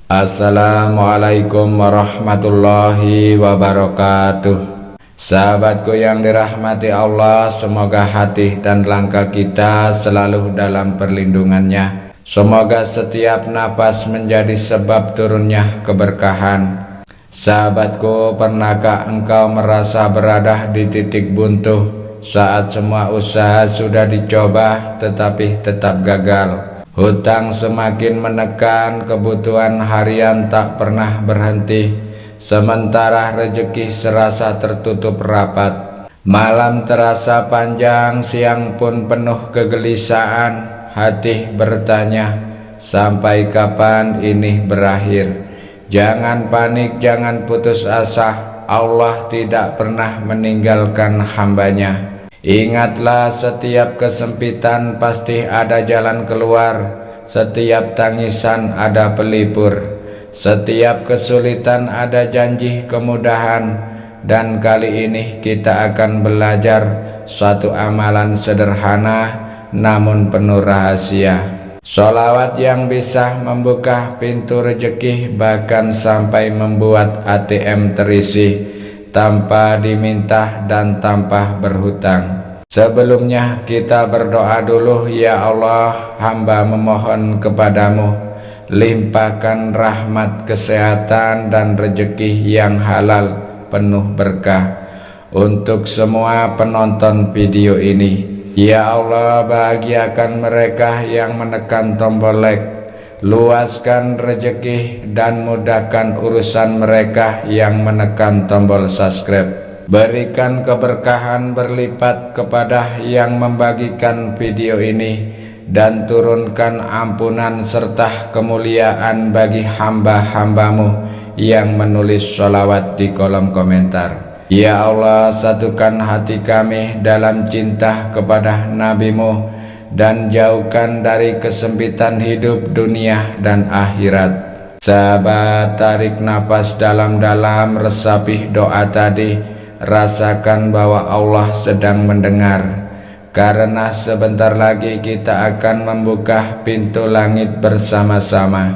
Assalamualaikum warahmatullahi wabarakatuh. Sahabatku yang dirahmati Allah, semoga hati dan langkah kita selalu dalam perlindungannya. Semoga setiap napas menjadi sebab turunnya keberkahan. Sahabatku, pernahkah engkau merasa berada di titik buntu saat semua usaha sudah dicoba tetapi tetap gagal? Hutang semakin menekan, kebutuhan harian tak pernah berhenti, sementara rezeki serasa tertutup rapat. Malam terasa panjang, siang pun penuh kegelisahan. Hati bertanya, sampai kapan ini berakhir? Jangan panik, jangan putus asa. Allah tidak pernah meninggalkan hambanya. Ingatlah, setiap kesempitan pasti ada jalan keluar. Setiap tangisan ada pelipur. Setiap kesulitan ada janji kemudahan. Dan kali ini kita akan belajar suatu amalan sederhana namun penuh rahasia. Sholawat yang bisa membuka pintu rezeki, bahkan sampai membuat ATM terisi tanpa diminta dan tanpa berhutang. Sebelumnya kita berdoa dulu. Ya Allah, hamba memohon kepadamu, limpahkan rahmat, kesehatan dan rezeki yang halal penuh berkah untuk semua penonton video ini. Ya Allah, bahagiakan mereka yang menekan tombol like, luaskan rezeki dan mudahkan urusan mereka yang menekan tombol subscribe. Berikan keberkahan berlipat kepada yang membagikan video ini, dan turunkan ampunan serta kemuliaan bagi hamba-hambamu yang menulis sholawat di kolom komentar. Ya Allah, satukan hati kami dalam cinta kepada NabiMu dan jauhkan dari kesempitan hidup dunia dan akhirat. Sahabat, tarik nafas dalam-dalam, resapi doa tadi. Rasakan bahwa Allah sedang mendengar, karena sebentar lagi kita akan membuka pintu langit bersama-sama.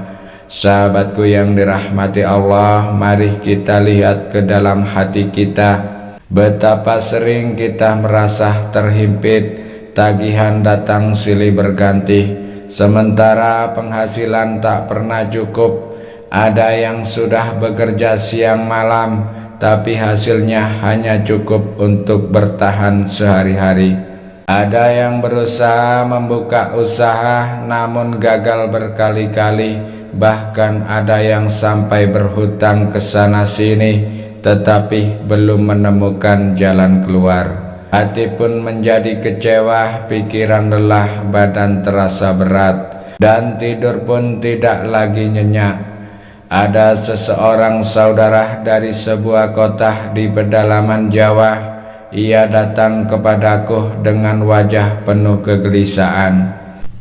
Sahabatku yang dirahmati Allah, mari kita lihat ke dalam hati kita. Betapa sering kita merasa terhimpit, tagihan datang silih berganti, sementara penghasilan tak pernah cukup. Ada yang sudah bekerja siang malam, tapi hasilnya hanya cukup untuk bertahan sehari-hari. Ada yang berusaha membuka usaha namun gagal berkali-kali, bahkan ada yang sampai berhutang ke sana sini tetapi belum menemukan jalan keluar. Hati pun menjadi kecewa, pikiran lelah, badan terasa berat, dan tidur pun tidak lagi nyenyak. Ada seseorang saudara dari sebuah kota di pedalaman Jawa. Ia datang kepadaku dengan wajah penuh kegelisahan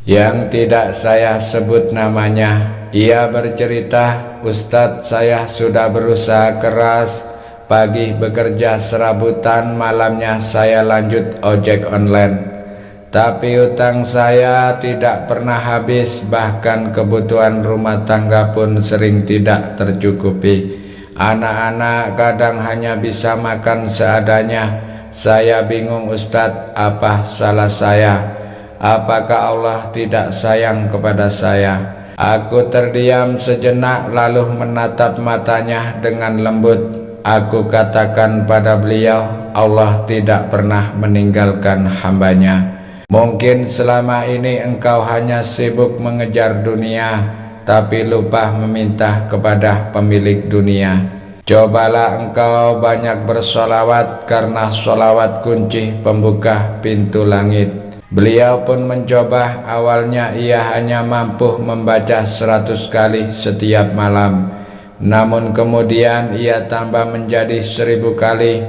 yang tidak saya sebut namanya. Ia bercerita, "Ustadz, saya sudah berusaha keras. Pagi bekerja serabutan, malamnya saya lanjut ojek online. Tapi utang saya tidak pernah habis, bahkan kebutuhan rumah tangga pun sering tidak tercukupi. Anak-anak kadang hanya bisa makan seadanya. Saya bingung Ustadz, apa salah saya? Apakah Allah tidak sayang kepada saya?" Aku terdiam sejenak lalu menatap matanya dengan lembut. Aku katakan pada beliau, Allah tidak pernah meninggalkan hambanya. Mungkin selama ini engkau hanya sibuk mengejar dunia, tapi lupa meminta kepada pemilik dunia. Cobalah engkau banyak bersolawat, karena solawat kunci pembuka pintu langit. Beliau pun mencoba. Awalnya ia hanya mampu membaca 100 kali setiap malam, namun kemudian ia tambah menjadi 1000 kali.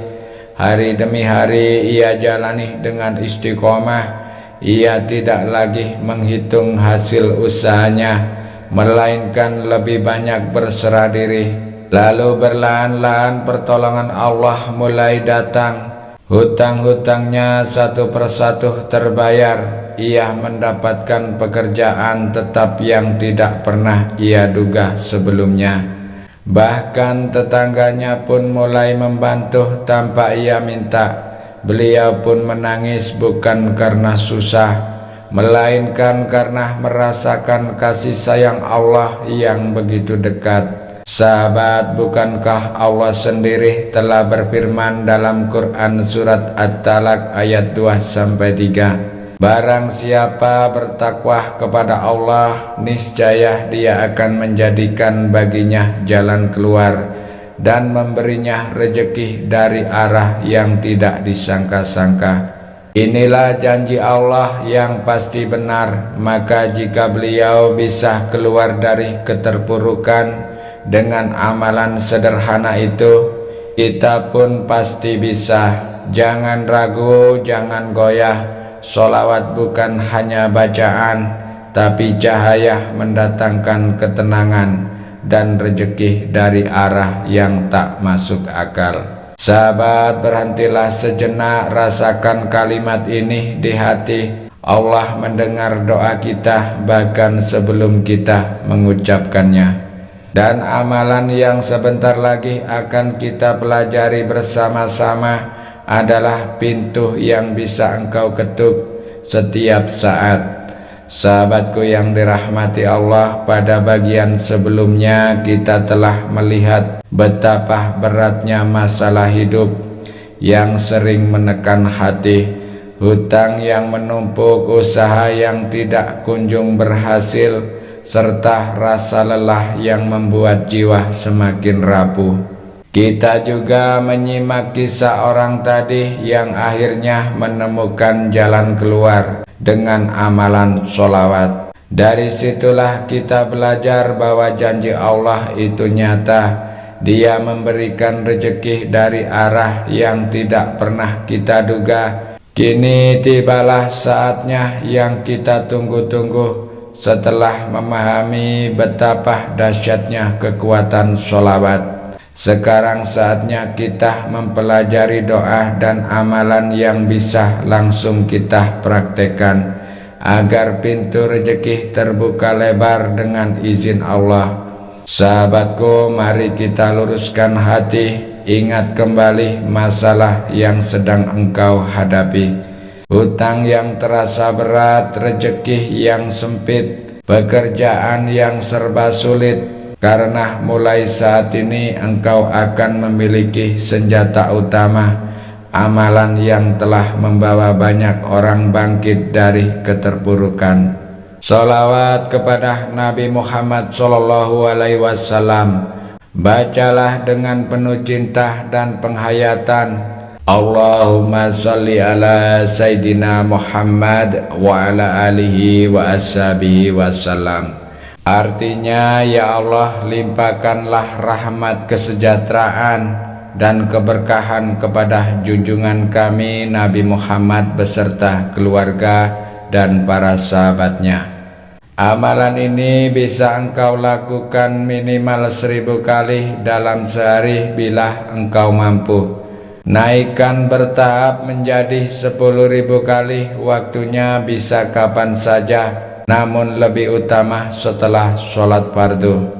Hari demi hari ia jalani dengan istiqomah. Ia tidak lagi menghitung hasil usahanya, melainkan lebih banyak berserah diri. Lalu berlahan-lahan pertolongan Allah mulai datang. Hutang-hutangnya satu persatu terbayar. ia mendapatkan pekerjaan tetap yang tidak pernah ia duga sebelumnya. Bahkan tetangganya pun mulai membantu tanpa ia minta. Beliau pun menangis bukan karena susah, melainkan karena merasakan kasih sayang Allah yang begitu dekat. Sahabat, bukankah Allah sendiri telah berfirman dalam Quran surat At-Talaq ayat 2-3, barang siapa bertakwa kepada Allah, niscaya Dia akan menjadikan baginya jalan keluar dan memberinya rezeki dari arah yang tidak disangka-sangka. Inilah janji Allah yang pasti benar. Maka jika beliau bisa keluar dari keterpurukan dengan amalan sederhana itu, kita pun pasti bisa. Jangan ragu, jangan goyah. Sholawat bukan hanya bacaan, tapi cahaya mendatangkan ketenangan dan rezeki dari arah yang tak masuk akal. Sahabat, berhentilah sejenak, rasakan kalimat ini di hati. Allah mendengar doa kita bahkan sebelum kita mengucapkannya. Dan amalan yang sebentar lagi akan kita pelajari bersama-sama adalah pintu yang bisa engkau ketuk setiap saat. Sahabatku yang dirahmati Allah, pada bagian sebelumnya kita telah melihat betapa beratnya masalah hidup yang sering menekan hati, hutang yang menumpuk, usaha yang tidak kunjung berhasil, serta rasa lelah yang membuat jiwa semakin rapuh. Kita juga menyimak kisah orang tadi yang akhirnya menemukan jalan keluar dengan amalan sholawat. Dari situlah kita belajar bahwa janji Allah itu nyata. Dia memberikan rezeki dari arah yang tidak pernah kita duga. Kini tibalah saatnya yang kita tunggu-tunggu. Setelah memahami betapa dahsyatnya kekuatan sholawat, sekarang saatnya kita mempelajari doa dan amalan yang bisa langsung kita praktekkan agar pintu rezeki terbuka lebar dengan izin Allah. Sahabatku, mari kita luruskan hati, ingat kembali masalah yang sedang engkau hadapi. Hutang yang terasa berat, rezeki yang sempit, pekerjaan yang serba sulit. Karena mulai saat ini engkau akan memiliki senjata utama, amalan yang telah membawa banyak orang bangkit dari keterpurukan. Sholawat kepada Nabi Muhammad SAW. Bacalah dengan penuh cinta dan penghayatan. Allahumma sholli ala Sayyidina Muhammad wa ala alihi wa ashabihi wasallam. Artinya, ya Allah, limpahkanlah rahmat kesejahteraan dan keberkahan kepada junjungan kami Nabi Muhammad beserta keluarga dan para sahabatnya. Amalan ini bisa engkau lakukan minimal 1000 kali dalam sehari bila engkau mampu. Naikkan bertahap menjadi 10.000 kali, waktunya bisa kapan saja, namun lebih utama setelah sholat fardu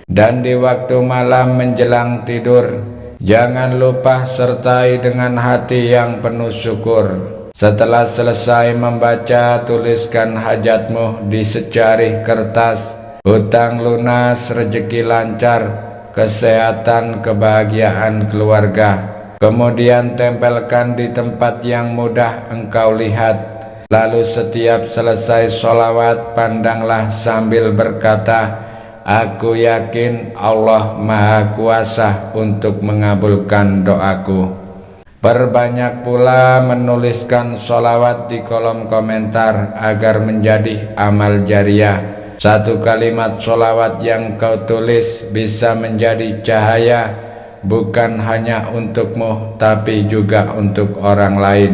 dan di waktu malam menjelang tidur. Jangan lupa sertai dengan hati yang penuh syukur. Setelah selesai membaca, tuliskan hajatmu di secarih kertas. Hutang lunas, rezeki lancar, kesehatan, kebahagiaan keluarga. Kemudian tempelkan di tempat yang mudah engkau lihat. Lalu setiap selesai sholawat, pandanglah sambil berkata, aku yakin Allah Maha Kuasa untuk mengabulkan doaku. Perbanyak pula menuliskan sholawat di kolom komentar agar menjadi amal jariah. Satu kalimat sholawat yang kau tulis bisa menjadi cahaya, bukan hanya untukmu, tapi juga untuk orang lain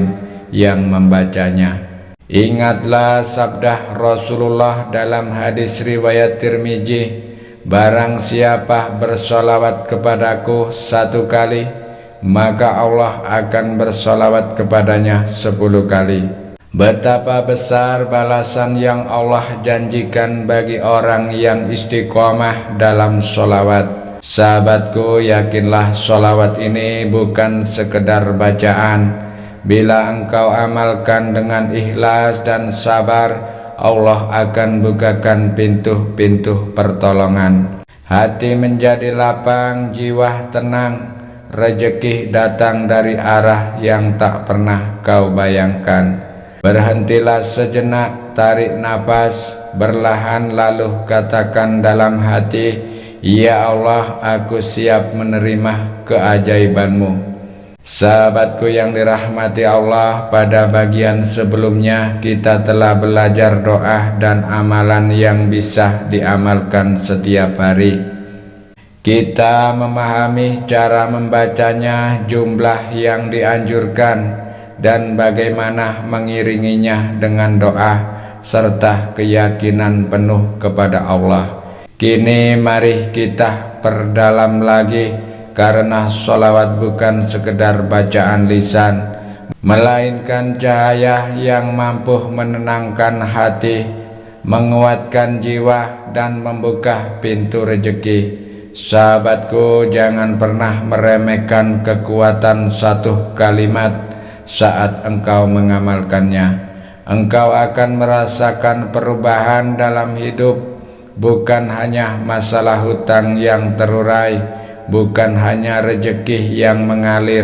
yang membacanya. Ingatlah sabda Rasulullah dalam hadis riwayat Tirmizi, barang siapa bersolawat kepadaku 1 kali, maka Allah akan bersolawat kepadanya 10 kali. Betapa besar balasan yang Allah janjikan bagi orang yang istiqomah dalam sholawat. Sahabatku, yakinlah sholawat ini bukan sekedar bacaan. Bila engkau amalkan dengan ikhlas dan sabar, Allah akan bukakan pintu-pintu pertolongan. Hati menjadi lapang, jiwa tenang, rezeki datang dari arah yang tak pernah kau bayangkan. Berhentilah sejenak, tarik nafas, berlahan lalu katakan dalam hati, "Ya Allah, aku siap menerima keajaiban-Mu." Sahabatku yang dirahmati Allah, pada bagian sebelumnya kita telah belajar doa dan amalan yang bisa diamalkan setiap hari. Kita memahami cara membacanya, jumlah yang dianjurkan, dan bagaimana mengiringinya dengan doa serta keyakinan penuh kepada Allah. Kini mari kita perdalam lagi, karena sholawat bukan sekedar bacaan lisan, melainkan cahaya yang mampu menenangkan hati, menguatkan jiwa, dan membuka pintu rezeki. Sahabatku, jangan pernah meremehkan kekuatan satu kalimat. Saat engkau mengamalkannya, engkau akan merasakan perubahan dalam hidup. Bukan hanya masalah hutang yang terurai, bukan hanya rezeki yang mengalir,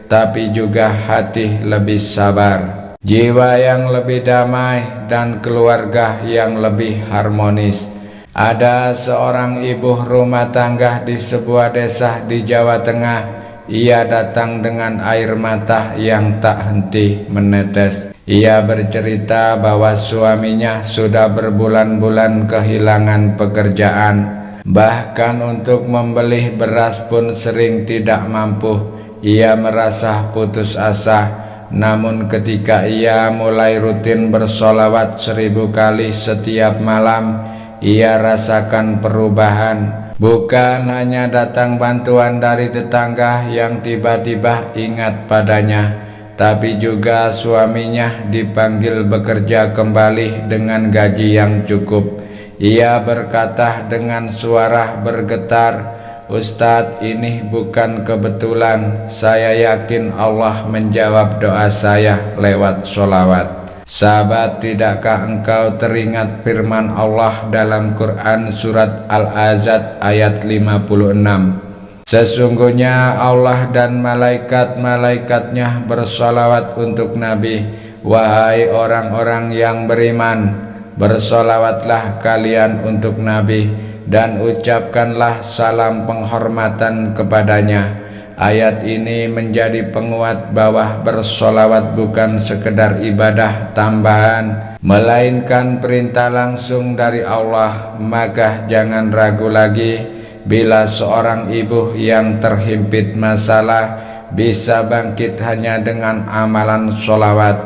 tapi juga hati lebih sabar, jiwa yang lebih damai, dan keluarga yang lebih harmonis. Ada seorang ibu rumah tangga di sebuah desa di Jawa Tengah. Ia datang dengan air mata yang tak henti menetes. Ia bercerita bahwa suaminya sudah berbulan-bulan kehilangan pekerjaan. Bahkan untuk membeli beras pun sering tidak mampu. Ia merasa putus asa. Namun ketika ia mulai rutin bersolawat 1000 kali setiap malam, ia rasakan perubahan. Bukan hanya datang bantuan dari tetangga yang tiba-tiba ingat padanya, tapi juga suaminya dipanggil bekerja kembali dengan gaji yang cukup. Ia berkata dengan suara bergetar, "Ustadz, ini bukan kebetulan. Saya yakin Allah menjawab doa saya lewat sholawat." Sahabat, tidakkah engkau teringat firman Allah dalam Quran surat Al-Ahzab ayat 56? Sesungguhnya Allah dan malaikat-malaikatnya bersolawat untuk Nabi. Wahai orang-orang yang beriman, bersolawatlah kalian untuk Nabi dan ucapkanlah salam penghormatan kepadanya. Ayat ini menjadi penguat bahwa bersolawat bukan sekedar ibadah tambahan, melainkan perintah langsung dari Allah. Maka jangan ragu lagi, bila seorang ibu yang terhimpit masalah bisa bangkit hanya dengan amalan solawat,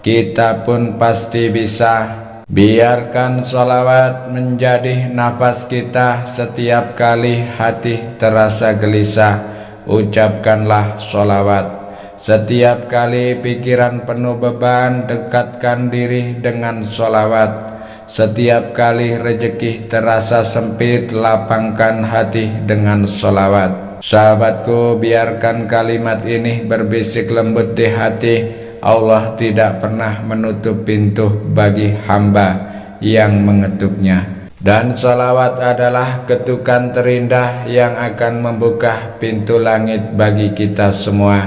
kita pun pasti bisa. Biarkan solawat menjadi nafas kita. Setiap kali hati terasa gelisah, ucapkanlah sholawat. Setiap kali pikiran penuh beban, dekatkan diri dengan sholawat. Setiap kali rezeki terasa sempit, lapangkan hati dengan sholawat. Sahabatku, biarkan kalimat ini berbisik lembut di hati. Allah tidak pernah menutup pintu bagi hamba yang mengetuknya. Dan salawat adalah ketukan terindah yang akan membuka pintu langit bagi kita semua.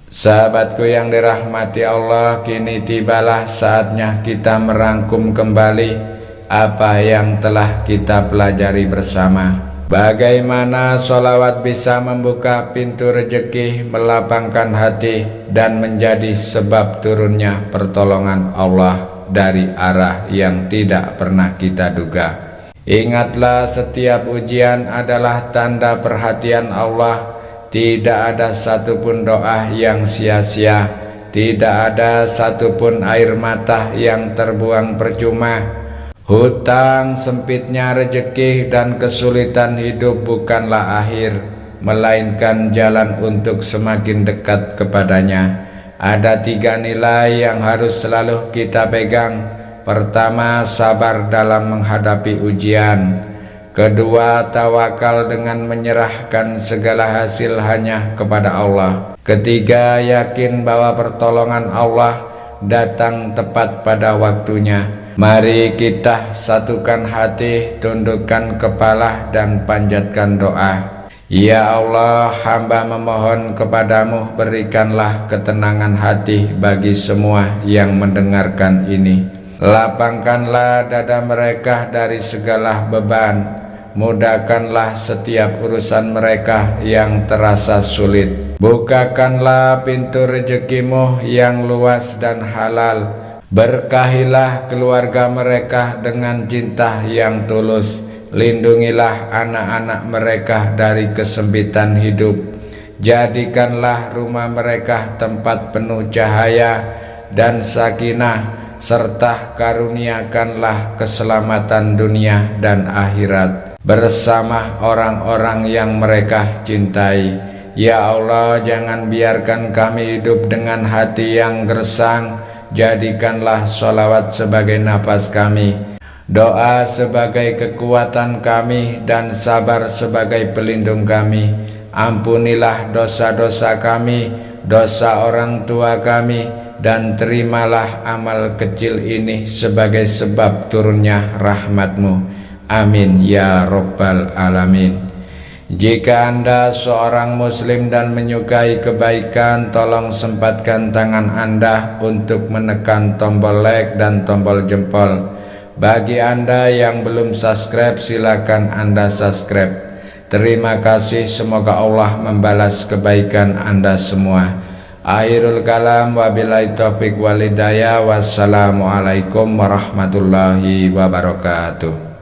Sahabatku yang dirahmati Allah, kini tibalah saatnya kita merangkum kembali apa yang telah kita pelajari bersama. Bagaimana salawat bisa membuka pintu rezeki, melapangkan hati, dan menjadi sebab turunnya pertolongan Allah dari arah yang tidak pernah kita duga. Ingatlah, setiap ujian adalah tanda perhatian Allah. Tidak ada satupun doa yang sia-sia, tidak ada satupun air mata yang terbuang percuma. Hutang, sempitnya rezeki, dan kesulitan hidup bukanlah akhir, melainkan jalan untuk semakin dekat kepadanya. Ada 3 nilai yang harus selalu kita pegang. Pertama, sabar dalam menghadapi ujian. Kedua, tawakal dengan menyerahkan segala hasil hanya kepada Allah. Ketiga, yakin bahwa pertolongan Allah datang tepat pada waktunya. Mari kita satukan hati, tundukkan kepala dan panjatkan doa. Ya Allah, hamba memohon kepadamu, berikanlah ketenangan hati bagi semua yang mendengarkan ini. Lapangkanlah dada mereka dari segala beban. Mudahkanlah setiap urusan mereka yang terasa sulit. Bukakanlah pintu rezekimu yang luas dan halal. Berkahilah keluarga mereka dengan cinta yang tulus. Lindungilah anak-anak mereka dari kesempitan hidup. Jadikanlah rumah mereka tempat penuh cahaya dan sakinah, serta karuniakanlah keselamatan dunia dan akhirat bersama orang-orang yang mereka cintai. Ya Allah, jangan biarkan kami hidup dengan hati yang gersang. Jadikanlah sholawat sebagai nafas kami, doa sebagai kekuatan kami, dan sabar sebagai pelindung kami. Ampunilah dosa-dosa kami, dosa orang tua kami, dan terimalah amal kecil ini sebagai sebab turunnya rahmat-Mu. Amin ya Rabbal Alamin. Jika Anda seorang muslim dan menyukai kebaikan, tolong sempatkan tangan Anda untuk menekan tombol like dan tombol jempol. Bagi Anda yang belum subscribe, silakan Anda subscribe. Terima kasih, semoga Allah membalas kebaikan Anda semua. Akhirul kalam, wabillahi taufiq walhidayah. Wassalamualaikum warahmatullahi wabarakatuh.